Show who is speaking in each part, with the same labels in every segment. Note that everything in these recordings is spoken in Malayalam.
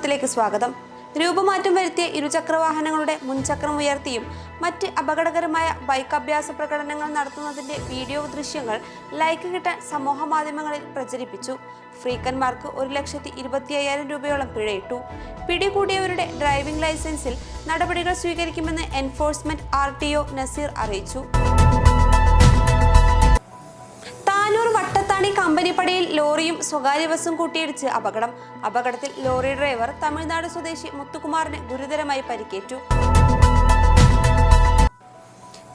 Speaker 1: വാർത്തയിലേക്ക് സ്വാഗതം. രൂപമാറ്റം വരുത്തിയ ഇരുചക്രവാഹനങ്ങളുടെ മുൻചക്രം ഉയർത്തിയും മറ്റ് അപകടകരമായ ബൈക്ക് അഭ്യാസ പ്രകടനങ്ങൾ നടത്തുന്നതിന്റെ വീഡിയോ ദൃശ്യങ്ങൾ ലൈക്ക് കിട്ടാൻ സമൂഹ മാധ്യമങ്ങളിൽ പ്രചരിപ്പിച്ചു. ഫ്രീക്കന്മാർക്ക് 1,25,000 രൂപയോളം പിഴയിട്ടു. പിടികൂടിയവരുടെ ഡ്രൈവിംഗ് ലൈസൻസിൽ നടപടികൾ സ്വീകരിക്കുമെന്ന് എൻഫോഴ്സ്മെന്റ് RTO നസീർ അറിയിച്ചു. കമ്പനിപ്പടിയിൽ ലോറിയും സ്വകാര്യ ബസും കൂട്ടിയിടിച്ച് അപകടം. അപകടത്തിൽ ലോറി ഡ്രൈവർ തമിഴ്നാട് സ്വദേശി മുത്തുകുമാറിന് ഗുരുതരമായി പരിക്കേറ്റു.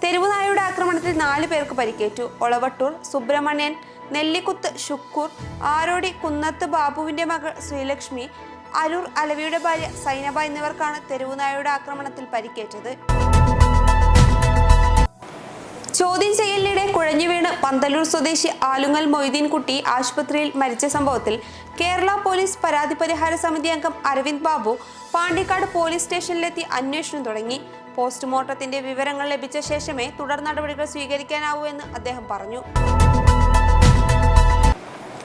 Speaker 1: തെരുവുനായയുടെ ആക്രമണത്തിൽ 4 പേർക്ക് പരിക്കേറ്റു. ഒളവട്ടൂർ സുബ്രഹ്മണ്യൻ, നെല്ലിക്കുത്ത് ഷുക്കൂർ, ആരോടി കുന്നത്ത് ബാബുവിന്റെ മകൾ ശ്രീലക്ഷ്മി, അരൂർ അലവിയുടെ ഭാര്യ സൈനബ എന്നിവർക്കാണ് തെരുവുനായയുടെ ആക്രമണത്തിൽ പരിക്കേറ്റത്. ചോദ്യം ചെയ്യലിനിടെ കുഴഞ്ഞു വീണ് പന്തലൂർ സ്വദേശി ആലുങ്ങൽ മൊയ്തീൻകുട്ടി ആശുപത്രിയിൽ മരിച്ച സംഭവത്തിൽ കേരള പോലീസ് പരാതി പരിഹാര സമിതി അംഗം അരവിന്ദ് ബാബു പാണ്ടിക്കാട് പോലീസ് സ്റ്റേഷനിലെത്തി അന്വേഷണം തുടങ്ങി. പോസ്റ്റ്മോർട്ടത്തിന്റെ വിവരങ്ങൾ ലഭിച്ച ശേഷമേ തുടർ നടപടികൾ സ്വീകരിക്കാനാവൂ എന്ന് അദ്ദേഹം പറഞ്ഞു.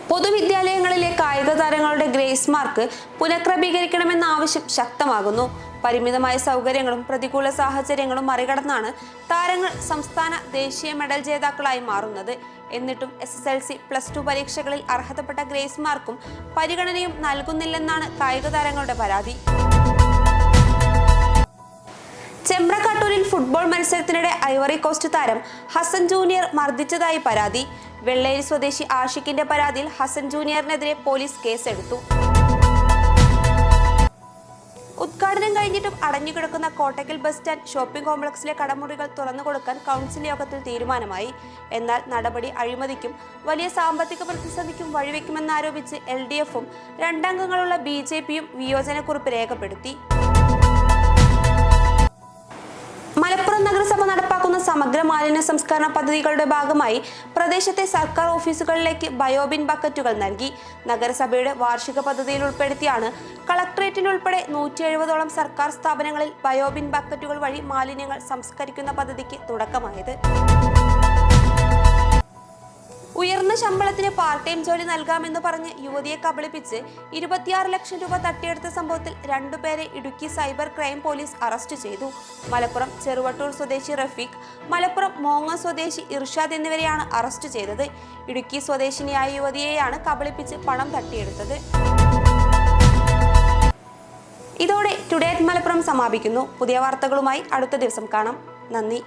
Speaker 1: പൊതുവിദ്യാലയങ്ങളിലെ കായിക താരങ്ങളുടെ ഗ്രേസ് മാർക്ക് പുനഃക്രമീകരിക്കണമെന്ന ആവശ്യം ശക്തമാകുന്നു. പരിമിതമായ സൗകര്യങ്ങളും പ്രതികൂല സാഹചര്യങ്ങളും മറികടന്നാണ് താരങ്ങൾ സംസ്ഥാന ദേശീയ മെഡൽ ജേതാക്കളായി മാറുന്നത്. എന്നിട്ടും SSLC, +2 പരീക്ഷകളിൽ അർഹതപ്പെട്ട ഗ്രേസ് മാർക്കും പരിഗണനയും നൽകുന്നില്ലെന്നാണ് കായിക താരങ്ങളുടെ പരാതി. ചെമ്പ്രക്കാട്ടൂരിൽ ഫുട്ബോൾ മത്സരത്തിനിടെ ഐവറി കോസ്റ്റ് താരം ഹസൻ ജൂനിയർ മർദ്ദിച്ചതായി പരാതി. വെള്ളേരി സ്വദേശി ആഷിഖിന്റെ പരാതിയിൽ ഹസൻ ജൂനിയറിനെതിരെ പോലീസ് കേസെടുത്തു. ഉദ്ഘാടനം കഴിഞ്ഞിട്ടും അടഞ്ഞുകിടക്കുന്ന കോട്ടക്കൽ ബസ് സ്റ്റാൻഡ് ഷോപ്പിംഗ് കോംപ്ലക്സിലെ കടമുറികൾ തുറന്നുകൊടുക്കാൻ കൗൺസിൽ യോഗത്തിൽ തീരുമാനമായി. എന്നാൽ നടപടി അഴിമതിക്കും വലിയ സാമ്പത്തിക പ്രതിസന്ധിക്കും വഴിവെക്കുമെന്നാരോപിച്ച് LDFും 2 അംഗങ്ങളുള്ള BJPയും വിയോജനക്കുറിപ്പ് രേഖപ്പെടുത്തി. മലപ്പുറം നഗരസഭ നടപ്പാക്കുന്ന സമഗ്ര മാലിന്യ സംസ്കരണ പദ്ധതികളുടെ ഭാഗമായി പ്രദേശത്തെ സർക്കാർ ഓഫീസുകളിലേക്ക് ബയോബിൻ ബക്കറ്റുകൾ നൽകി. നഗരസഭയുടെ വാർഷിക പദ്ധതിയിൽ ഉൾപ്പെടുത്തിയാണ് കളക്ടറേറ്റിലുൾപ്പെടെ 170ഓളം സർക്കാർ സ്ഥാപനങ്ങളിൽ ബയോബിൻ ബക്കറ്റുകൾ വഴി മാലിന്യങ്ങൾ സംസ്കരിക്കുന്ന പദ്ധതിക്ക് തുടക്കമായത്. ഉയർന്ന ശമ്പളത്തിന് പാർട്ട് ടൈം ജോലി നൽകാമെന്ന് പറഞ്ഞ് യുവതിയെ കബളിപ്പിച്ച് 26 ലക്ഷം രൂപ തട്ടിയെടുത്ത സംഭവത്തിൽ 2 പേരെ Idukki cyber crime police arrest ചെയ്തു. മലപ്പുറം ചെറുവട്ടൂർ സ്വദേശി റഫീഖ്, മലപ്പുറം മോങ്ങ സ്വദേശി ഇർഷാദ് എന്നിവരെയാണ് അറസ്റ്റ് ചെയ്തത്. ഇടുക്കി സ്വദേശിനിയായ യുവതിയെയാണ് കബളിപ്പിച്ച് പണം തട്ടിയെടുത്തത്. ഇതോടെ ടുഡേ അറ്റ് മലപ്പുറം സമാപിക്കുന്നു. പുതിയ വാർത്തകളുമായി അടുത്ത ദിവസം കാണാം. നന്ദി.